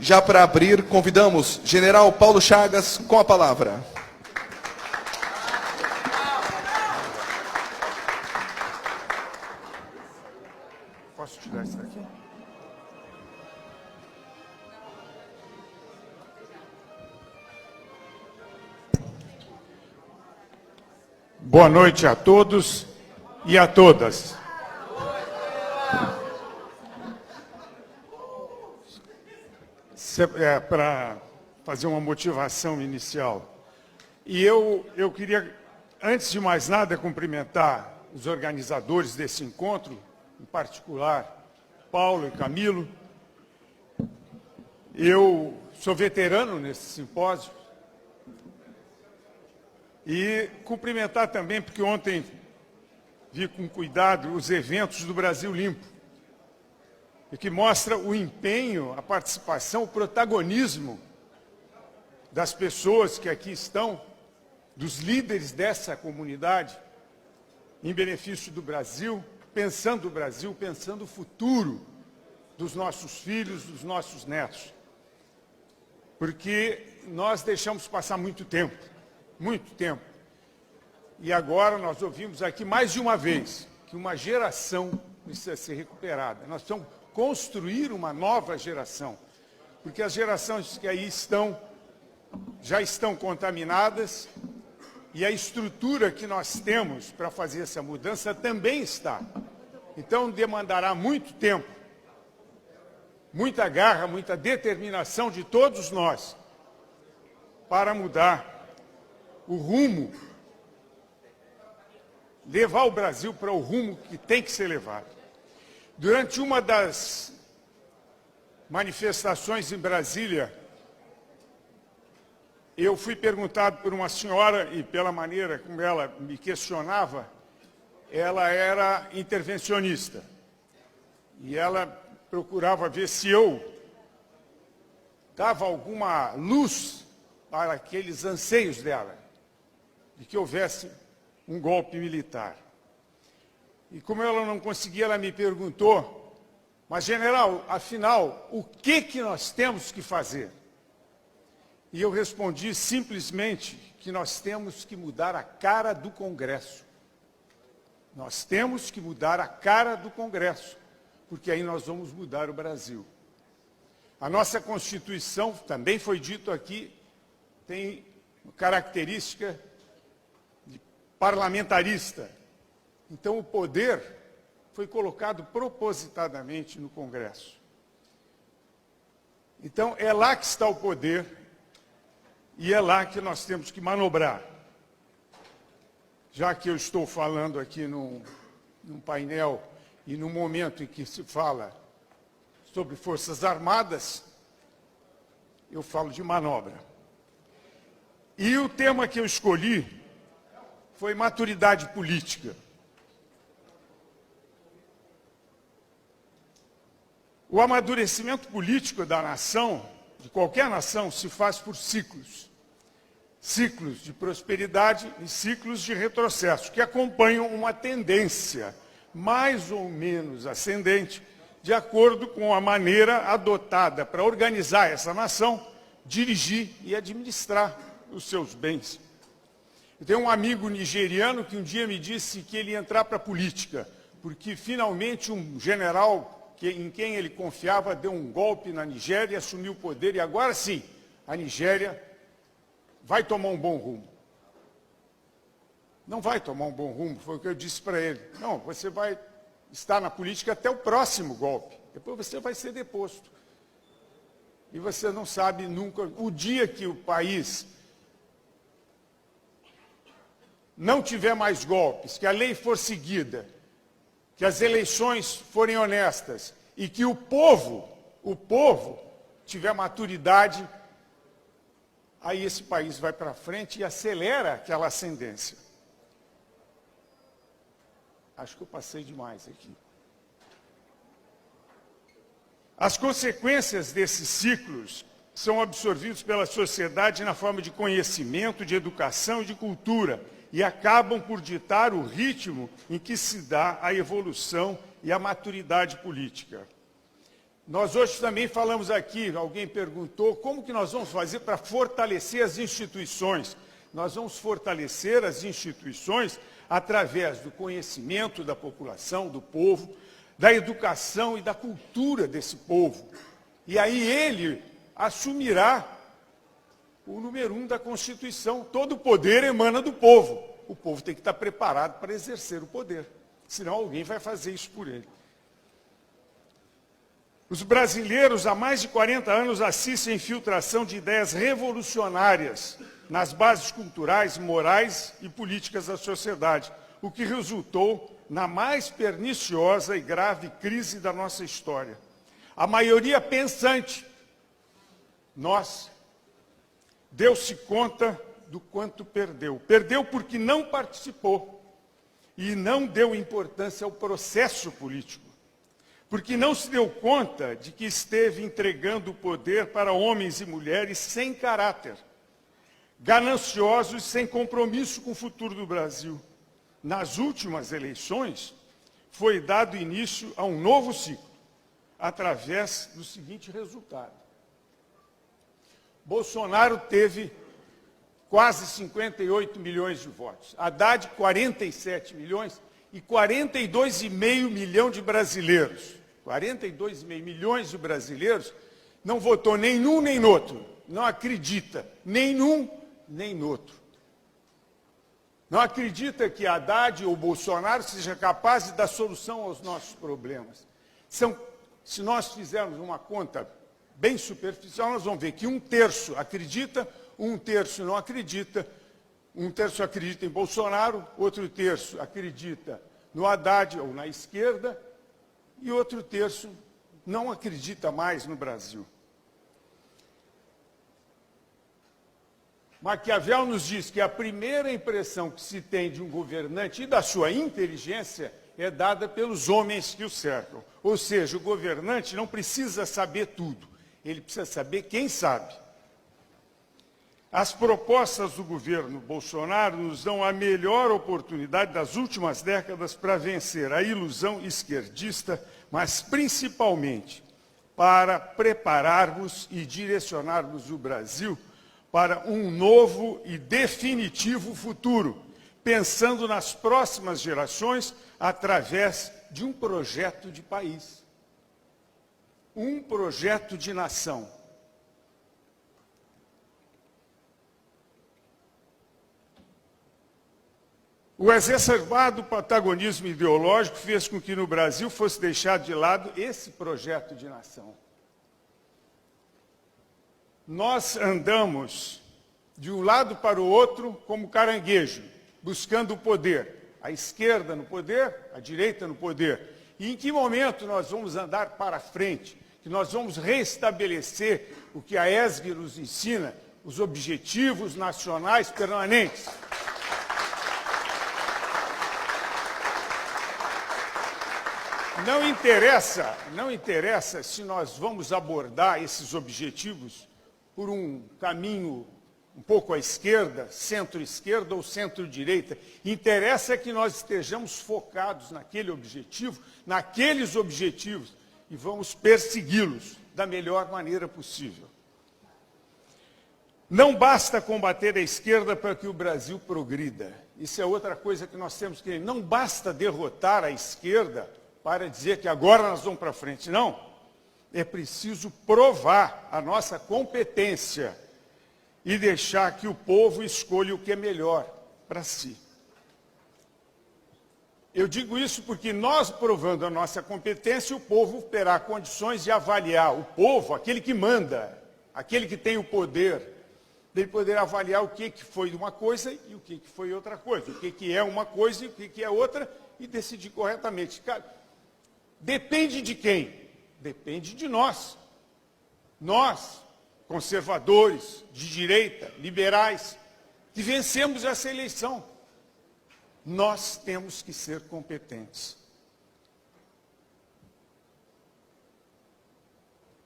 já para abrir, convidamos General Paulo Chagas com a palavra. Posso tirar isso daqui? Boa noite a todos e a todas. Para fazer uma motivação inicial. E eu queria, antes de mais nada, cumprimentar os organizadores desse encontro, em particular Paulo e Camilo. Eu sou veterano nesse simpósio. E cumprimentar também, porque ontem vi com cuidado os eventos do Brasil Limpo, e que mostra o empenho, a participação, o protagonismo das pessoas que aqui estão, dos líderes dessa comunidade, em benefício do Brasil, pensando o futuro dos nossos filhos, dos nossos netos. Porque nós deixamos passar muito tempo, e agora nós ouvimos aqui mais de uma vez que uma geração precisa ser recuperada. Nós precisamos construir uma nova geração, porque as gerações que aí estão, já estão contaminadas, e a estrutura que nós temos para fazer essa mudança também está. Então demandará muito tempo, muita garra, muita determinação de todos nós para mudar o rumo, levar o Brasil para o rumo que tem que ser levado. Durante uma das manifestações em Brasília, eu fui perguntado por uma senhora, e pela maneira como ela me questionava, ela era intervencionista. E ela procurava ver se eu dava alguma luz para aqueles anseios dela, de que houvesse um golpe militar. E como ela não conseguia, ela me perguntou, mas general, afinal, o que nós temos que fazer? E eu respondi simplesmente que nós temos que mudar a cara do Congresso. Nós temos que mudar a cara do Congresso, porque aí nós vamos mudar o Brasil. A nossa Constituição, também foi dito aqui, tem característica de parlamentarista. Então, o poder foi colocado propositadamente no Congresso. Então, é lá que está o poder e é lá que nós temos que manobrar. Já que eu estou falando aqui num painel e num momento em que se fala sobre Forças Armadas, eu falo de manobra. E o tema que eu escolhi foi maturidade política. O amadurecimento político da nação, de qualquer nação, se faz por ciclos. Ciclos de prosperidade e ciclos de retrocesso, que acompanham uma tendência mais ou menos ascendente, de acordo com a maneira adotada para organizar essa nação, dirigir e administrar os seus bens. Eu tenho um amigo nigeriano que um dia me disse que ele ia entrar para a política, porque finalmente um general em quem ele confiava deu um golpe na Nigéria e assumiu o poder, e agora sim, a Nigéria vai tomar um bom rumo. Não vai tomar um bom rumo, foi o que eu disse para ele. Não, você vai estar na política até o próximo golpe, depois você vai ser deposto. E você não sabe nunca, o dia que o país não tiver mais golpes, que a lei for seguida, que as eleições forem honestas e que o povo tiver maturidade, aí esse país vai para frente e acelera aquela ascendência. Acho que eu passei demais aqui. As consequências desses ciclos são absorvidos pela sociedade na forma de conhecimento, de educação e de cultura, e acabam por ditar o ritmo em que se dá a evolução e a maturidade política. Nós hoje também falamos aqui, alguém perguntou, como que nós vamos fazer para fortalecer as instituições? Nós vamos fortalecer as instituições através do conhecimento da população, do povo, da educação e da cultura desse povo. E aí ele assumirá o número 1 da Constituição. Todo o poder emana do povo. O povo tem que estar preparado para exercer o poder, senão alguém vai fazer isso por ele. Os brasileiros, há mais de 40 anos, assistem à infiltração de ideias revolucionárias nas bases culturais, morais e políticas da sociedade, o que resultou na mais perniciosa e grave crise da nossa história. A maioria pensante, nós, deu-se conta do quanto perdeu. Perdeu porque não participou e não deu importância ao processo político. Porque não se deu conta de que esteve entregando o poder para homens e mulheres sem caráter, gananciosos, sem compromisso com o futuro do Brasil. Nas últimas eleições, foi dado início a um novo ciclo, através do seguinte resultado. Bolsonaro teve quase 58 milhões de votos, Haddad 47 milhões e 42,5 milhões de brasileiros. 42,5 milhões de brasileiros não votou nem num nem no outro. Não acredita nem num nem no outro. Não acredita que Haddad ou Bolsonaro seja capaz de dar solução aos nossos problemas. Se nós fizermos uma conta bem superficial, nós vamos ver que 1/3 acredita, 1/3 não acredita, 1/3 acredita em Bolsonaro, outro terço acredita no Haddad ou na esquerda, e outro terço não acredita mais no Brasil. Maquiavel nos diz que a primeira impressão que se tem de um governante e da sua inteligência é dada pelos homens que o cercam. Ou seja, o governante não precisa saber tudo, ele precisa saber quem sabe. As propostas do governo Bolsonaro nos dão a melhor oportunidade das últimas décadas para vencer a ilusão esquerdista, mas principalmente para prepararmos e direcionarmos o Brasil para um novo e definitivo futuro, pensando nas próximas gerações através de um projeto de país, um projeto de nação. O exacerbado protagonismo ideológico fez com que no Brasil fosse deixado de lado esse projeto de nação. Nós andamos de um lado para o outro como caranguejo, buscando o poder. A esquerda no poder, a direita no poder. E em que momento nós vamos andar para frente? Que nós vamos restabelecer o que a ESG nos ensina, os objetivos nacionais permanentes. Não interessa se nós vamos abordar esses objetivos por um caminho um pouco à esquerda, centro-esquerda ou centro-direita. Interessa que nós estejamos focados naquele objetivo, naqueles objetivos, e vamos persegui-los da melhor maneira possível. Não basta combater a esquerda para que o Brasil progrida. Isso é outra coisa que nós temos que... Não basta derrotar a esquerda para dizer que agora nós vamos para frente. Não. É preciso provar a nossa competência e deixar que o povo escolha o que é melhor para si. Eu digo isso porque nós, provando a nossa competência, o povo terá condições de avaliar. O povo, aquele que manda, aquele que tem o poder, ele poderá avaliar o que foi uma coisa e o que foi outra coisa. O que é uma coisa e o que é outra e decidir corretamente. Depende de quem? Depende de nós. Nós, conservadores, de direita, liberais, que vencemos essa eleição. Nós temos que ser competentes.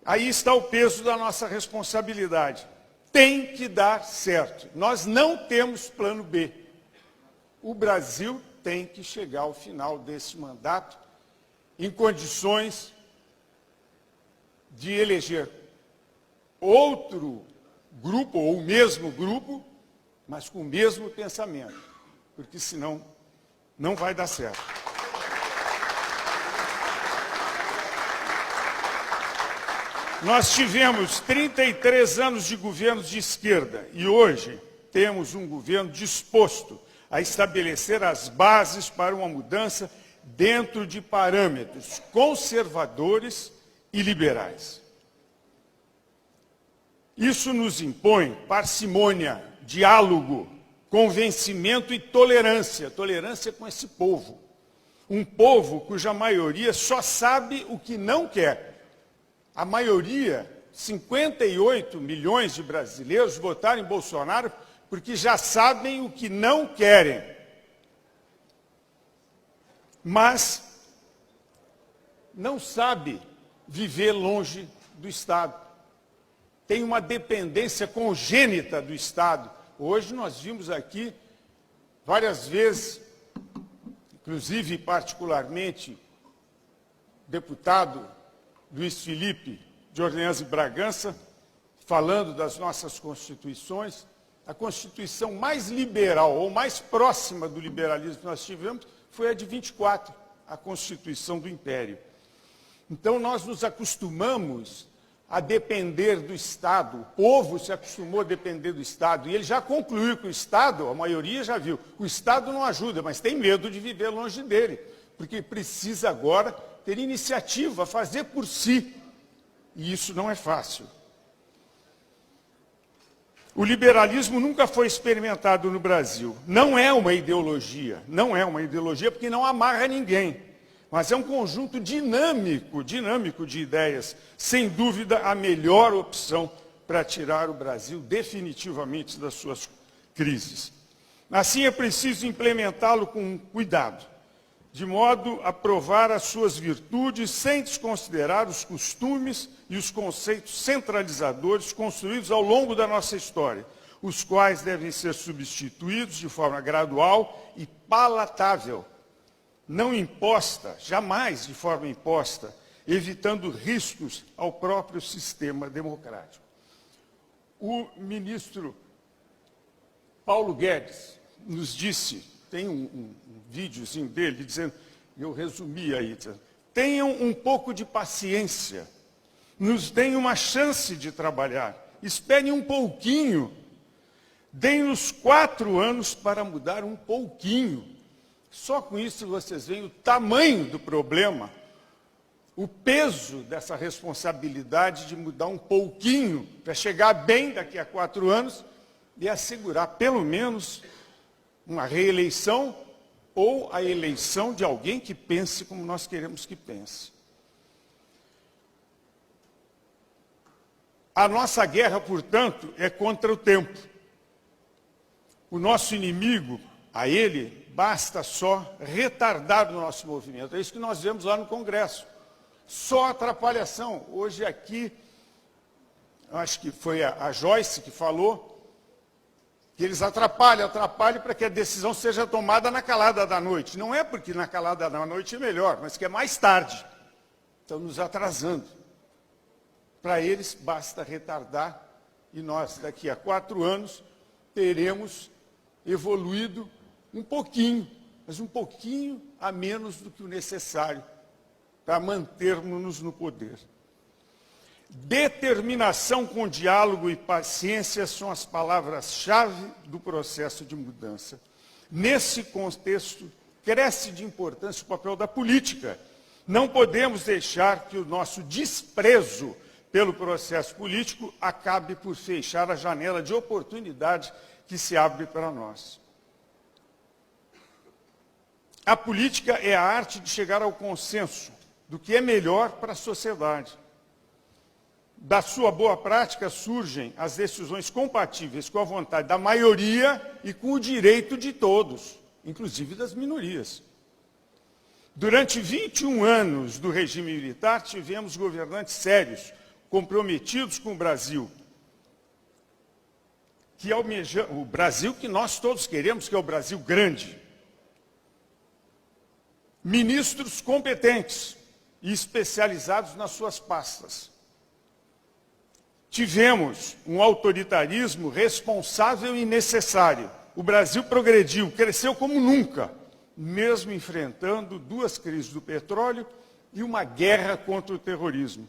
Aí está o peso da nossa responsabilidade. Tem que dar certo. Nós não temos plano B. O Brasil tem que chegar ao final desse mandato em condições de eleger outro grupo, ou o mesmo grupo, mas com o mesmo pensamento, porque senão não vai dar certo. Nós tivemos 33 anos de governos de esquerda e hoje temos um governo disposto a estabelecer as bases para uma mudança dentro de parâmetros conservadores e liberais. Isso nos impõe parcimônia, diálogo, convencimento e tolerância. Tolerância com esse povo. Um povo cuja maioria só sabe o que não quer. A maioria, 58 milhões de brasileiros, votaram em Bolsonaro porque já sabem o que não querem. Mas não sabe viver longe do Estado. Tem uma dependência congênita do Estado. Hoje nós vimos aqui várias vezes, inclusive particularmente, deputado Luiz Felipe de Orleans e Bragança, falando das nossas constituições. A Constituição mais liberal, ou mais próxima do liberalismo que nós tivemos, foi a de 24, a Constituição do Império. Então, nós nos acostumamos a depender do Estado, o povo se acostumou a depender do Estado, e ele já concluiu que o Estado, a maioria já viu, o Estado não ajuda, mas tem medo de viver longe dele, porque precisa agora ter iniciativa, fazer por si, e isso não é fácil. O liberalismo nunca foi experimentado no Brasil. Não é uma ideologia porque não amarra ninguém. Mas é um conjunto dinâmico de ideias. Sem dúvida, a melhor opção para tirar o Brasil definitivamente das suas crises. Assim, é preciso implementá-lo com cuidado, de modo a provar as suas virtudes sem desconsiderar os costumes e os conceitos centralizadores construídos ao longo da nossa história, os quais devem ser substituídos de forma gradual e palatável, não imposta, jamais de forma imposta, evitando riscos ao próprio sistema democrático. O ministro Paulo Guedes nos disse, tem um videozinho dele dizendo, eu resumi aí, dizendo, tenham um pouco de paciência, nos deem uma chance de trabalhar, esperem um pouquinho, deem-nos 4 anos para mudar um pouquinho. Só com isso vocês veem o tamanho do problema, o peso dessa responsabilidade de mudar um pouquinho para chegar bem daqui a 4 anos e assegurar pelo menos uma reeleição ou a eleição de alguém que pense como nós queremos que pense. A nossa guerra, portanto, é contra o tempo. O nosso inimigo, a ele, basta só retardar o nosso movimento. É isso que nós vemos lá no Congresso. Só atrapalhação. Hoje aqui, acho que foi a Joyce que falou, que eles atrapalham para que a decisão seja tomada na calada da noite. Não é porque na calada da noite é melhor, mas que é mais tarde. Estão nos atrasando. Para eles, basta retardar, e nós, daqui a 4 anos, teremos evoluído um pouquinho, mas um pouquinho a menos do que o necessário para mantermos-nos no poder. Determinação com diálogo e paciência são as palavras-chave do processo de mudança. Nesse contexto, cresce de importância o papel da política. Não podemos deixar que o nosso desprezo pelo processo político acabe por fechar a janela de oportunidade que se abre para nós. A política é a arte de chegar ao consenso do que é melhor para a sociedade. Da sua boa prática surgem as decisões compatíveis com a vontade da maioria e com o direito de todos, inclusive das minorias. Durante 21 anos do regime militar, tivemos governantes sérios, comprometidos com o Brasil, o Brasil que nós todos queremos, que é o Brasil grande. Ministros competentes e especializados nas suas pastas. tivemos um autoritarismo responsável e necessário. O Brasil progrediu, cresceu como nunca, mesmo enfrentando 2 crises do petróleo e uma guerra contra o terrorismo.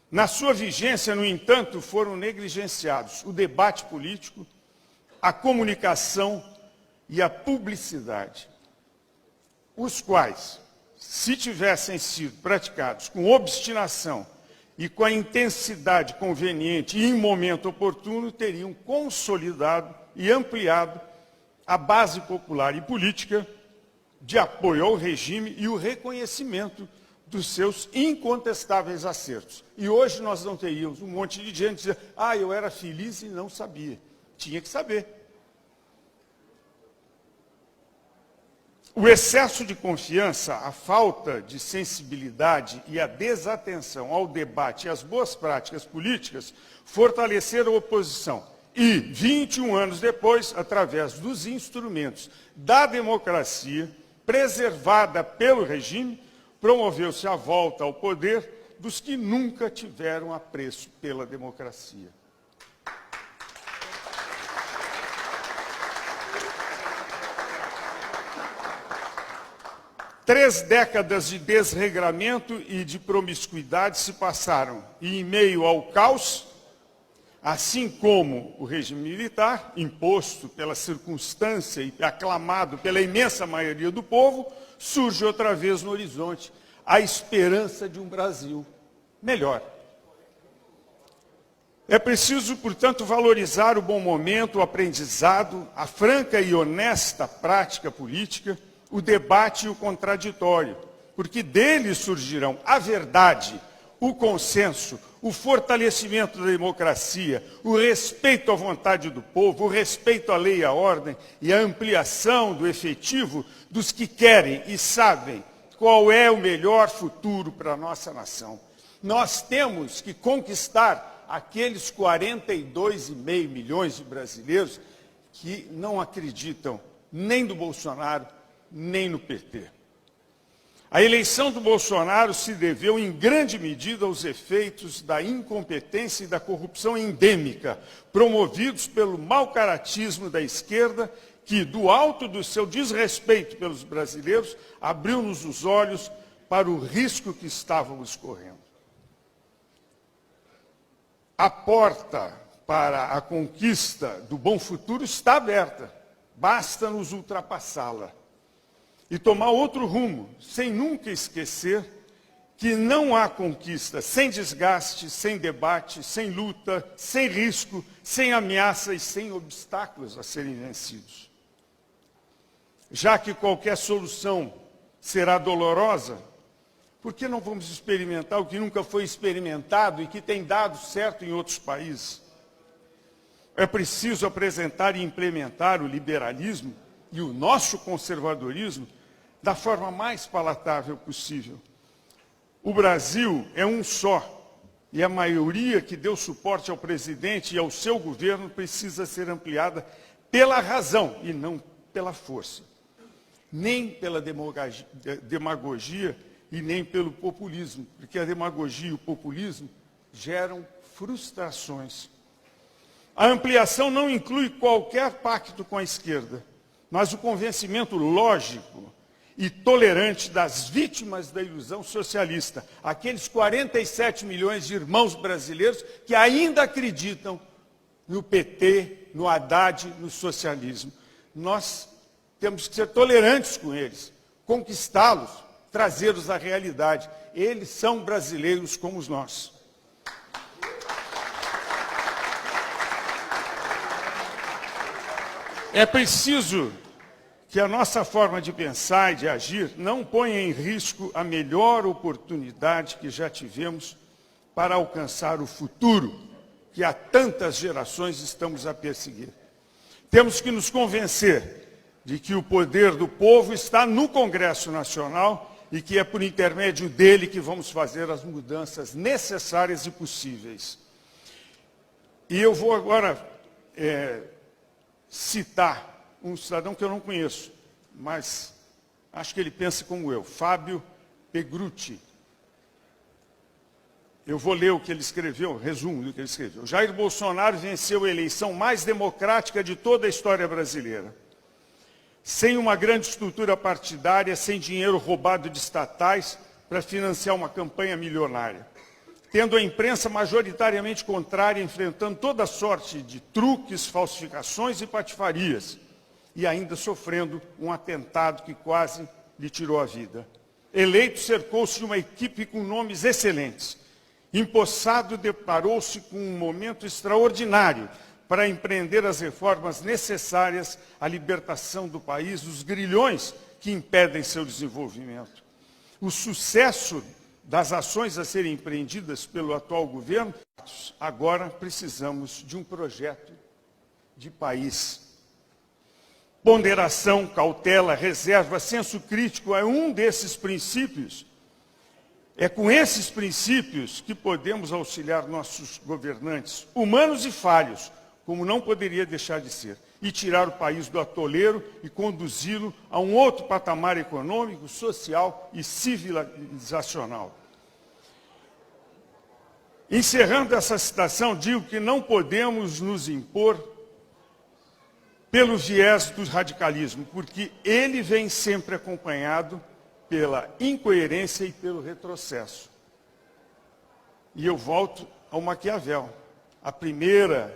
Na sua vigência, no entanto, foram negligenciados o debate político, a comunicação e a publicidade, os quais, se tivessem sido praticados com obstinação e com a intensidade conveniente e em momento oportuno, teriam consolidado e ampliado a base popular e política de apoio ao regime e o reconhecimento dos seus incontestáveis acertos. E hoje nós não teríamos um monte de gente dizendo: ah, eu era feliz e não sabia. Tinha que saber. O excesso de confiança, a falta de sensibilidade e a desatenção ao debate e às boas práticas políticas fortaleceram a oposição. E, 21 anos depois, através dos instrumentos da democracia, preservada pelo regime, promoveu-se a volta ao poder dos que nunca tiveram apreço pela democracia. Três décadas de desregramento e de promiscuidade se passaram, e em meio ao caos, assim como o regime militar, imposto pela circunstância e aclamado pela imensa maioria do povo, surge outra vez no horizonte a esperança de um Brasil melhor. É preciso, portanto, valorizar o bom momento, o aprendizado, a franca e honesta prática política, o debate e o contraditório, porque deles surgirão a verdade, o consenso, o fortalecimento da democracia, o respeito à vontade do povo, o respeito à lei e à ordem e a ampliação do efetivo dos que querem e sabem qual é o melhor futuro para a nossa nação. Nós temos que conquistar aqueles 42,5 milhões de brasileiros que não acreditam nem do Bolsonaro, nem no PT. A eleição do Bolsonaro se deveu em grande medida aos efeitos da incompetência e da corrupção endêmica, promovidos pelo mau caratismo da esquerda, que, do alto do seu desrespeito pelos brasileiros, abriu-nos os olhos para o risco que estávamos correndo. A porta para a conquista do bom futuro está aberta, basta nos ultrapassá-la e tomar outro rumo, sem nunca esquecer que não há conquista sem desgaste, sem debate, sem luta, sem risco, sem ameaça e sem obstáculos a serem vencidos. Já que qualquer solução será dolorosa, por que não vamos experimentar o que nunca foi experimentado e que tem dado certo em outros países? É preciso apresentar e implementar o liberalismo e o nosso conservadorismo da forma mais palatável possível. O Brasil é um só, e a maioria que deu suporte ao presidente e ao seu governo precisa ser ampliada pela razão e não pela força. Nem pela demagogia e nem pelo populismo, porque a demagogia e o populismo geram frustrações. A ampliação não inclui qualquer pacto com a esquerda, mas o convencimento lógico e tolerante das vítimas da ilusão socialista, aqueles 47 milhões de irmãos brasileiros que ainda acreditam no PT, no Haddad, no socialismo. Nós temos que ser tolerantes com eles, conquistá-los, trazê-los à realidade. Eles são brasileiros como nós. É preciso que a nossa forma de pensar e de agir não ponha em risco a melhor oportunidade que já tivemos para alcançar o futuro que há tantas gerações estamos a perseguir. Temos que nos convencer de que o poder do povo está no Congresso Nacional e que é por intermédio dele que vamos fazer as mudanças necessárias e possíveis. E eu vou agora citar um cidadão que eu não conheço, mas acho que ele pensa como eu, Fábio Pegrucci. Eu vou ler o que ele escreveu, resumo do que ele escreveu. Jair Bolsonaro venceu a eleição mais democrática de toda a história brasileira. Sem uma grande estrutura partidária, sem dinheiro roubado de estatais para financiar uma campanha milionária. Tendo a imprensa majoritariamente contrária, enfrentando toda sorte de truques, falsificações e patifarias. E ainda sofrendo um atentado que quase lhe tirou a vida. Eleito, cercou-se de uma equipe com nomes excelentes. Empossado, deparou-se com um momento extraordinário para empreender as reformas necessárias à libertação do país dos grilhões que impedem seu desenvolvimento. O sucesso das ações a serem empreendidas pelo atual governo, agora precisamos de um projeto de país. Ponderação, cautela, reserva, senso crítico é um desses princípios. É com esses princípios que podemos auxiliar nossos governantes, humanos e falhos, como não poderia deixar de ser, e tirar o país do atoleiro e conduzi-lo a um outro patamar econômico, social e civilizacional. Encerrando essa citação, digo que não podemos nos impor pelo viés do radicalismo, porque ele vem sempre acompanhado pela incoerência e pelo retrocesso. E eu volto ao Maquiavel. A primeira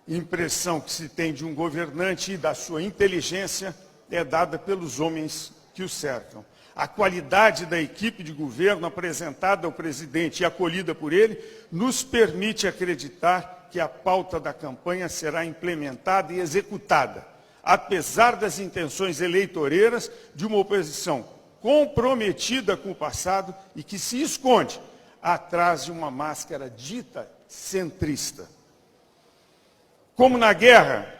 impressão que se tem de um governante e da sua inteligência é dada pelos homens que o cercam. A qualidade da equipe de governo apresentada ao presidente e acolhida por ele nos permite acreditar que a pauta da campanha será implementada e executada, apesar das intenções eleitoreiras de uma oposição comprometida com o passado e que se esconde atrás de uma máscara dita centrista. Como na guerra,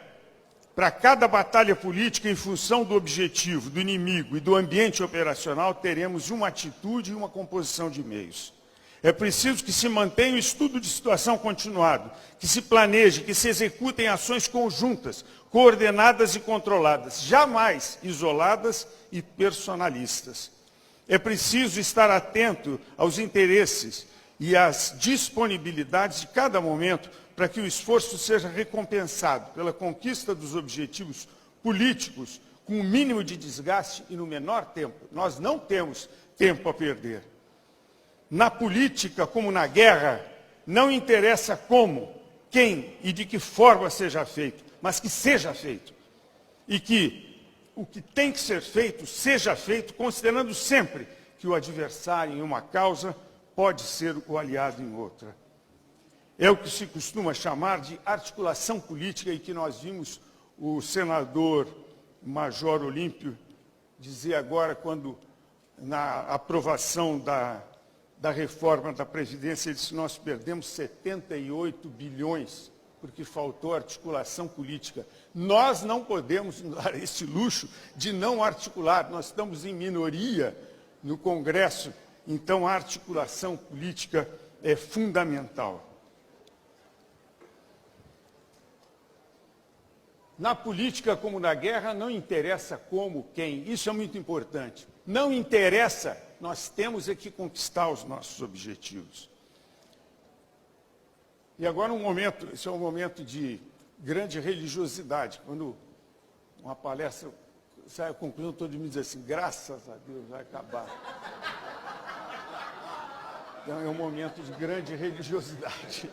para cada batalha política, em função do objetivo, do inimigo e do ambiente operacional, teremos uma atitude e uma composição de meios. É preciso que se mantenha o estudo de situação continuado, que se planeje, que se executem ações conjuntas, coordenadas e controladas, jamais isoladas e personalistas. É preciso estar atento aos interesses e às disponibilidades de cada momento para que o esforço seja recompensado pela conquista dos objetivos políticos com o mínimo de desgaste e no menor tempo. Nós não temos tempo a perder. Na política, como na guerra, não interessa como, quem e de que forma seja feito, mas que seja feito. E que o que tem que ser feito, seja feito, considerando sempre que o adversário em uma causa pode ser o aliado em outra. É o que se costuma chamar de articulação política e que nós vimos o senador Major Olímpio dizer agora, quando na aprovação da reforma da Previdência, ele disse: nós perdemos 78 bilhões, porque faltou articulação política. Nós não podemos nos dar esse luxo de não articular, nós estamos em minoria no Congresso, então a articulação política é fundamental. Na política, como na guerra, não interessa como, quem, isso é muito importante. Não interessa, nós temos é que conquistar os nossos objetivos. E agora esse é um momento de grande religiosidade, quando uma palestra sai concluindo, todo mundo diz assim: graças a Deus vai acabar. Então é um momento de grande religiosidade.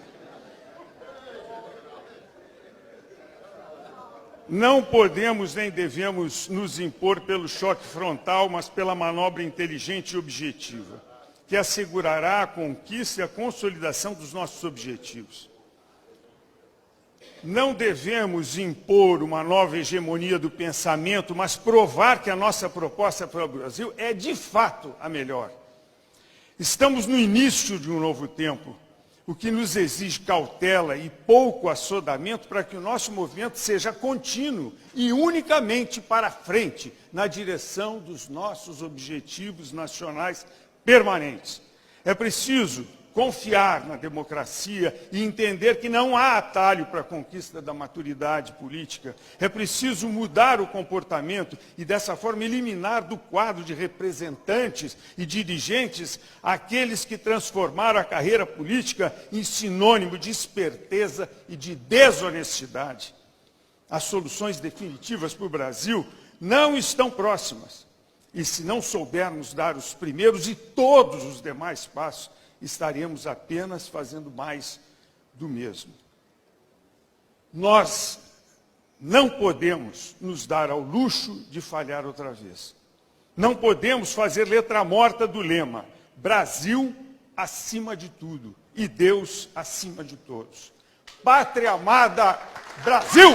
Não podemos nem devemos nos impor pelo choque frontal, mas pela manobra inteligente e objetiva, que assegurará a conquista e a consolidação dos nossos objetivos. Não devemos impor uma nova hegemonia do pensamento, mas provar que a nossa proposta para o Brasil é, de fato, a melhor. Estamos no início de um novo tempo, o que nos exige cautela e pouco assodamento para que o nosso movimento seja contínuo e unicamente para frente, na direção dos nossos objetivos nacionais permanentes. É preciso confiar na democracia e entender que não há atalho para a conquista da maturidade política. É preciso mudar o comportamento e, dessa forma, eliminar do quadro de representantes e dirigentes aqueles que transformaram a carreira política em sinônimo de esperteza e de desonestidade. As soluções definitivas para o Brasil não estão próximas. E se não soubermos dar os primeiros e todos os demais passos, estaremos apenas fazendo mais do mesmo. Nós não podemos nos dar ao luxo de falhar outra vez. Não podemos fazer letra morta do lema Brasil acima de tudo e Deus acima de todos. Pátria amada, Brasil!